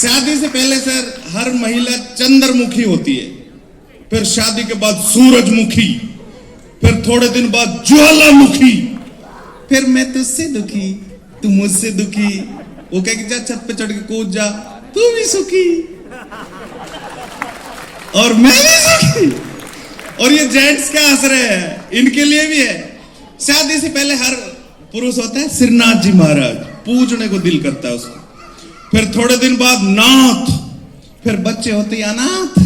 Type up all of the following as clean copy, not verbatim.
शादी से पहले सर हर महिला चंद्रमुखी होती है, फिर शादी के बाद सूरजमुखी, फिर थोड़े दिन बाद ज्वालामुखी, फिर मैं तुझसे दुखी, तू मुझसे दुखी, वो कह के जा छत पे चढ़ के कूद जा, तू भी सुखी और मैं भी सुखी। और ये जेंट्स क्या हंस रहे हैं, इनके लिए भी है। शादी से पहले हर पुरुष होता है श्रीनाथ जी महाराज, पूजने को दिल करता है उसको, फिर थोड़े दिन बाद नाथ, फिर बच्चे होते हैं अनाथ,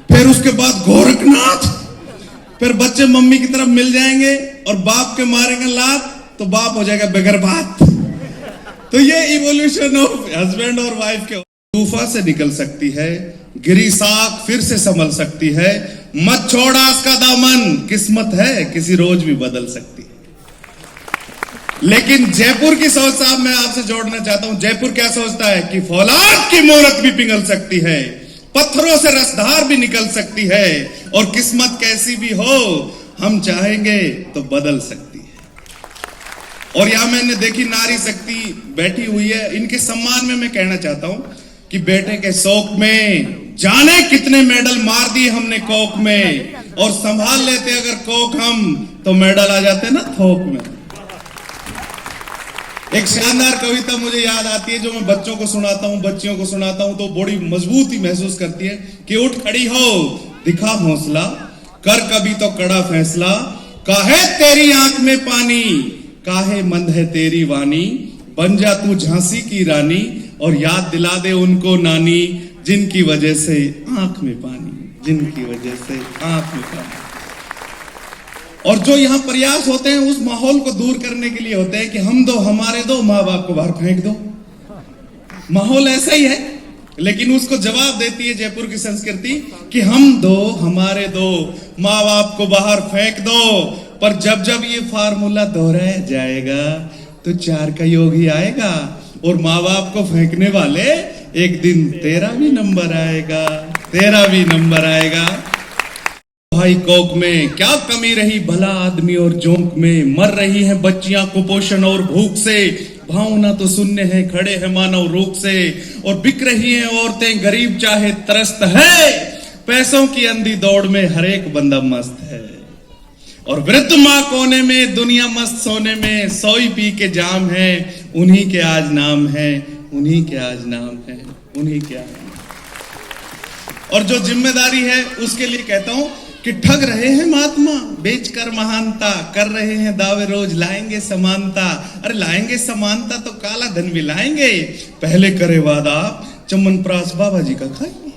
फिर उसके बाद गोरखनाथ, फिर बच्चे मम्मी की तरफ मिल जाएंगे और बाप के मारेंगे लात तो बाप हो जाएगा बगैर बात। तो ये इवोल्यूशन ऑफ हस्बैंड और वाइफ के। तूफा से निकल सकती है, गिरी साख फिर से संभल सकती है, मत छोड़ा उसका दामन, किस्मत है किसी रोज भी बदल सकती है। लेकिन जयपुर की सोच साहब मैं आपसे जोड़ना चाहता हूं। जयपुर क्या सोचता है कि फौलाद की मूरत भी पिघल सकती है, पत्थरों से रसधार भी निकल सकती है, और किस्मत कैसी भी हो हम चाहेंगे तो बदल सकती है। और यहां मैंने देखी नारी शक्ति बैठी हुई है, इनके सम्मान में मैं कहना चाहता हूं कि बेटे के शौक में जाने कितने मेडल मार दिए हमने कोक में, और संभाल लेते अगर कोक हम तो मेडल आ जाते ना थोक में। एक शानदार कविता मुझे याद आती है जो मैं बच्चों को सुनाता हूं, बच्चियों को सुनाता हूं तो बड़ी मजबूती महसूस करती है कि उठ खड़ी हो, दिखा हौसला, कर कभी तो कड़ा फैसला, काहे तेरी आंख में पानी, काहे मंद है तेरी वाणी, बन जा तू झांसी की रानी, और याद दिला दे उनको नानी, जिनकी वजह से आंख में पानी, जिनकी वजह से आंख में पानी। और जो यहां प्रयास होते हैं उस माहौल को दूर करने के लिए होते हैं कि हम दो हमारे दो, माँ बाप को बाहर फेंक दो। माहौल ऐसा ही है, लेकिन उसको जवाब देती है जयपुर की संस्कृति कि हम दो हमारे दो, माँ बाप को बाहर फेंक दो। पर जब जब ये फार्मूला दोहराया जाएगा तो चार का योग ही आएगा, और माँ बाप को फेंकने वाले एक दिन तेरा भी नंबर आएगा, तेरा भी नंबर आएगा। भाई कोक में क्या कमी रही भला आदमी और जोंक में, मर रही हैं बच्चियां कुपोषण और भूख से, भावना तो शून्य है खड़े हैं मानव रूप से, और बिक रही हैं औरतें गरीब चाहे त्रस्त है, पैसों की अंधी दौड़ में हर एक बंदा मस्त है, और वृद्ध माँ कोने में दुनिया मस्त सोने में, सोई पी के जाम है, उन्हीं के आज नाम है, उन्हीं के आज नाम है, उन्हीं के आज। और जो जिम्मेदारी है उसके लिए कहता हूं कि ठग रहे हैं महात्मा बेचकर महानता, कर रहे हैं दावे रोज लाएंगे समानता। अरे लाएंगे समानता तो काला धन भी लाएंगे, पहले करे वादा चमन प्रास बाबा जी का खाएंगे।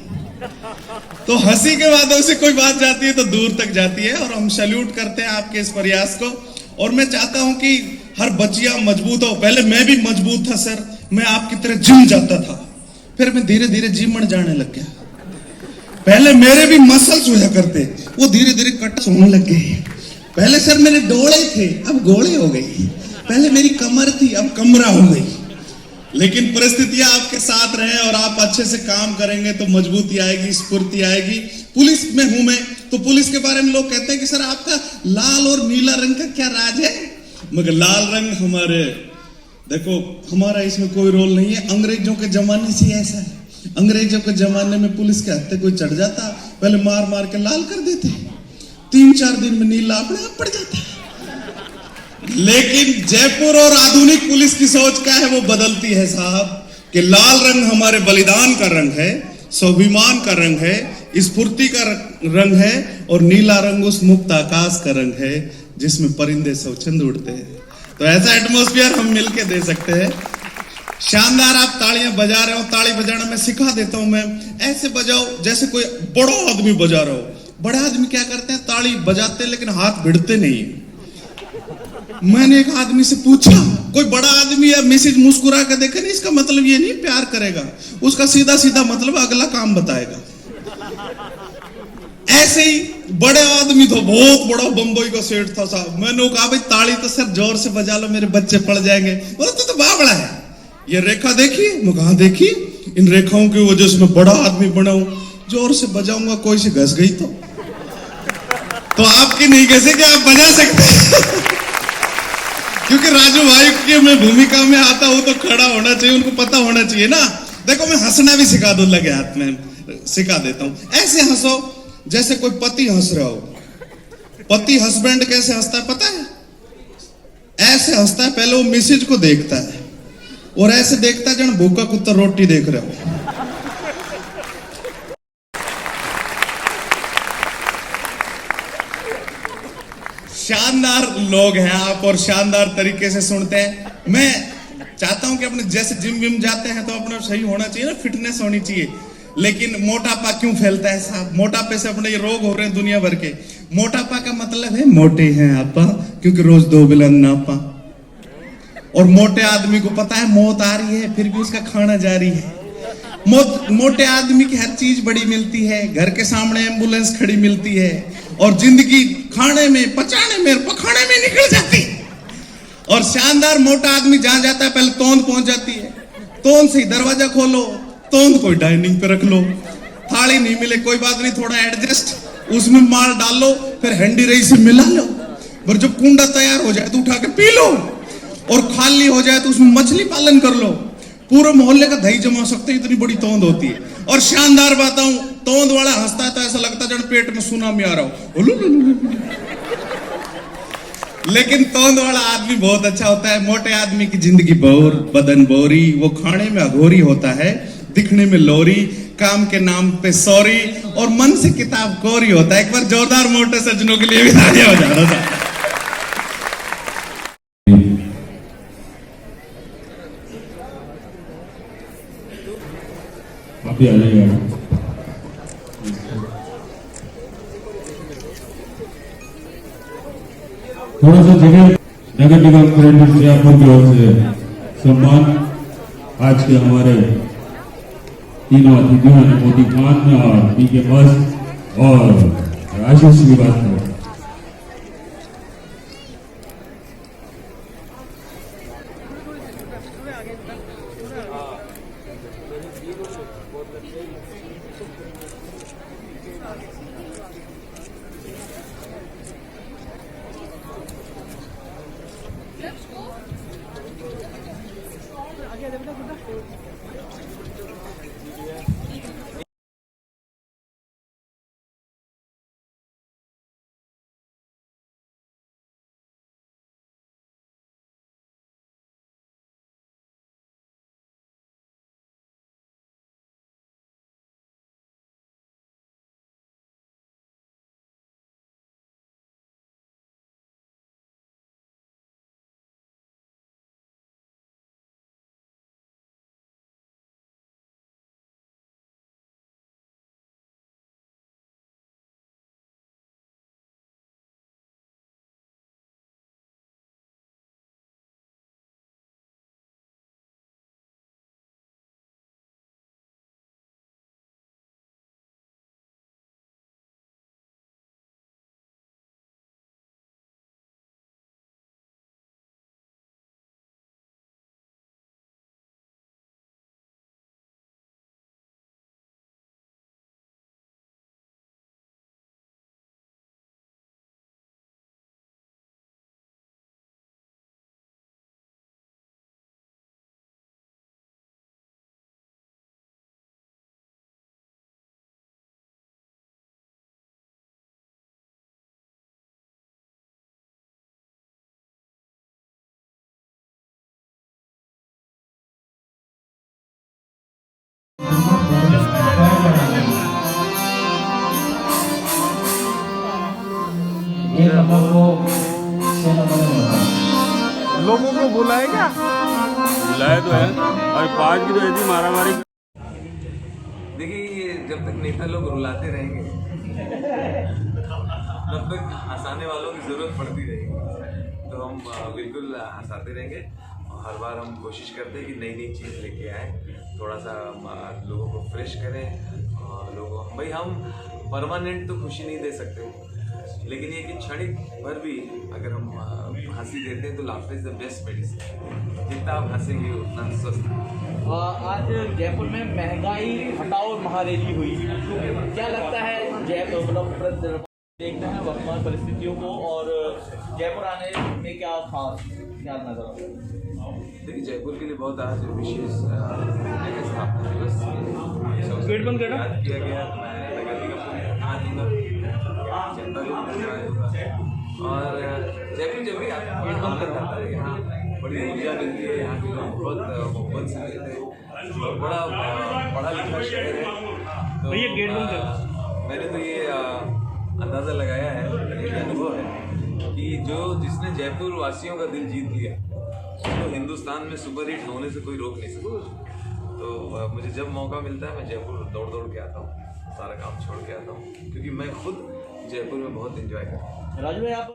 तो हंसी के वादों से कोई बात जाती है तो दूर तक जाती है, और हम सैल्यूट करते हैं आपके इस प्रयास को। और मैं चाहता हूं कि हर बच्चिया मजबूत हो। पहले मैं भी मजबूत था सर, मैं आपकी तरह जिम जाता था, फिर मैं धीरे धीरे जिम जाने लग गया। पहले मेरे भी मसल्स हुआ करते, वो धीरे धीरे कट होने लग गए। पहले सर मेरे डोले थे, अब गोले हो गई। पहले मेरी कमर थी, अब कमरा हो गई। लेकिन परिस्थितियां आपके साथ रहे और आप अच्छे से काम करेंगे तो मजबूती आएगी, स्फूर्ति आएगी। पुलिस में हूं मैं, तो पुलिस के बारे में लोग कहते हैं कि सर आपका लाल और नीला रंग का क्या राज है? मगर लाल रंग हमारे, देखो हमारा इसमें कोई रोल नहीं है, अंग्रेजों के जमाने से ऐसा है। अंग्रेजों के जमाने में पुलिस के हत्थे कोई चढ़ जाता, पहले मार मार के लाल कर देते, 3-4 दिन में नीला अपने आप पड़ जाता। लेकिन जयपुर और आधुनिक पुलिस की सोच क्या है, वो बदलती है साहब, कि लाल रंग हमारे बलिदान का रंग है, स्वाभिमान का रंग है, स्फूर्ति का रंग है, और नीला रंग उस मुक्त आकाश का रंग है जिसमें परिंदे स्वच्छंद उड़ते हैं। तो ऐसा एटमॉस्फेयर हम मिलके दे सकते हैं। शानदार आप तालियां बजा रहे हो, ताली बजाना मैं सिखा देता हूं। मैं ऐसे बजाओ जैसे कोई बड़ा आदमी बजा रहा हो। बड़ा आदमी क्या करते हैं, ताली बजाते हैं लेकिन हाथ भिड़ते नहीं। मैंने एक आदमी से पूछा, कोई बड़ा आदमी या मैसेज मुस्कुरा कर देखे नहीं, इसका मतलब ये नहीं प्यार करेगा, उसका सीधा सीधा मतलब अगला काम बताएगा। ऐसे ही बड़े आदमी तो बहुत बड़ा बंबई का सेठ था साहब, मैंने कहा भाई ताली तो सर जोर से बजा लो, मेरे बच्चे पड़ जाएंगे। बोला तो बावड़ा है, ये रेखा देखिए। मैं कहा देखिए, इन रेखाओं की वजह से मैं बड़ा आदमी बना हूं, जोर से बजाऊंगा कोई से घस गई तो आपकी नहीं घसे कि आप बजा सकते हैं। क्योंकि राजू भाई की मैं भूमिका में आता हूं तो खड़ा होना चाहिए, उनको पता होना चाहिए ना। देखो मैं हंसना भी सिखा दूं, लगे हाथ में सिखा देता हूं। ऐसे हंसो जैसे कोई पति हंस रहा हो। पति हस्बैंड कैसे हंसता है पता है? ऐसे हंसता है, पहले वो मिसेज को देखता है और ऐसे देखता है जन भूखा कुत्ता रोटी देख रहे हो। शानदार लोग हैं आप और शानदार तरीके से सुनते हैं। मैं चाहता हूं कि अपने जैसे जिम विम जाते हैं तो अपना सही होना चाहिए ना, फिटनेस होनी चाहिए। लेकिन मोटापा क्यों फैलता है साहब? मोटापे से अपने ये रोग हो रहे हैं दुनिया भर के। मोटापा का मतलब है मोटे हैं आपा, क्योंकि रोज 2 बिलन नापा। और मोटे आदमी को पता है मौत आ रही है, फिर भी उसका खाना जारी है। मोटे आदमी की हर चीज बड़ी मिलती है, घर के सामने एम्बुलेंस खड़ी मिलती है, और जिंदगी खाने में, पचाने में, पखाने में निकल जाती है। और शानदार मोटा आदमी जहां जाता है पहले तोंद पहुंच जाती है। तोंद से ही दरवाजा खोलो, तोंद कोई डाइनिंग पे रख लो। थाली नहीं मिले कोई बात नहीं, थोड़ा एडजस्ट, उसमें माल डाल लो, फिर हैंडी रही से मिला लो। और जब कुंडा तैयार हो जाए तो उठा के पी लो, और खाली हो जाए तो उसमें मछली पालन कर लो। पूरे मोहल्ले का दही जमा सकते, इतनी बड़ी तोंद होती है। और शानदार बताऊं, तोंद वाला हंसता है तो ऐसा लगता है जब पेट में सुनामी आ रहा हो। लेकिन तोंद वाला आदमी बहुत अच्छा होता है। मोटे आदमी की जिंदगी बोर, बदन बोरी, वो खाने में अघोरी होता है, दिखने में लोरी, काम के नाम पे सॉरी, और मन से किताब कोरी होता है। एक बार जोरदार मोटे सज्जनों के लिए भी तालियां हो जाना था। अभी आ जाएगा। थोड़ा सा जगह नगर निगम कलेक्टर श्रीरामपुर की ओर से सम्मान आज के हमारे तीनों अतिथियों मोदी खान और पीके मस्त और आशीष श्रीवास्तव। लोगों को बुलाएगा, बुलाया तो है और 5 की तो ऐसी मारामारी। देखिए ये जब तक नेता लोग रुलाते रहेंगे तब तक हंसाने वालों की जरूरत पड़ती रहेगी। तो हम बिल्कुल हंसाते रहेंगे और हर बार हम कोशिश करते हैं कि नई नई चीज़ लेके आए, थोड़ा सा लोगों को फ्रेश करें। लोगों भाई हम परमानेंट तो खुशी नहीं दे सकते, लेकिन ये कि क्षणिक भर भी अगर हम हंसी देते हैं तो laughter is the best medicine. जितना आप हंसेंगे उतना स्वस्थ। आज जयपुर में महंगाई हटाओ महारैली हुई, क्या लगता है जयपुर देखते हैं वर्तमान परिस्थितियों को और जयपुर आने में क्या खास ध्यान नजर आता है? देखिए जयपुर के लिए बहुत आज विशेष स्थापना दिवस गेट बंद करना। याद किया गया। मैं नगर निगम को भी धन्यवाद दूंगा, जनता को भी धन्यवाद दूंगा। और जयपुर जब भी आनंद आता है, यहाँ बड़ी ऊर्जा मिलती है, यहाँ के लोग बहुत मोहब्बत से रहते हैं और बड़ा पढ़ा लिखा शहर है। तो भैया गेट बंद कर। मैंने तो ये अंदाज़ा लगाया है, ये अनुभव है कि जिसने जयपुर वासियों का दिल जीत लिया तो हिंदुस्तान में सुपरहिट होने से कोई रोक नहीं सकता। तो मुझे जब मौका मिलता है मैं जयपुर दौड़ दौड़ के आता हूँ, सारा काम छोड़ के आता हूँ, क्योंकि मैं खुद जयपुर में बहुत एंजॉय करता हूँ। राजू भाई आप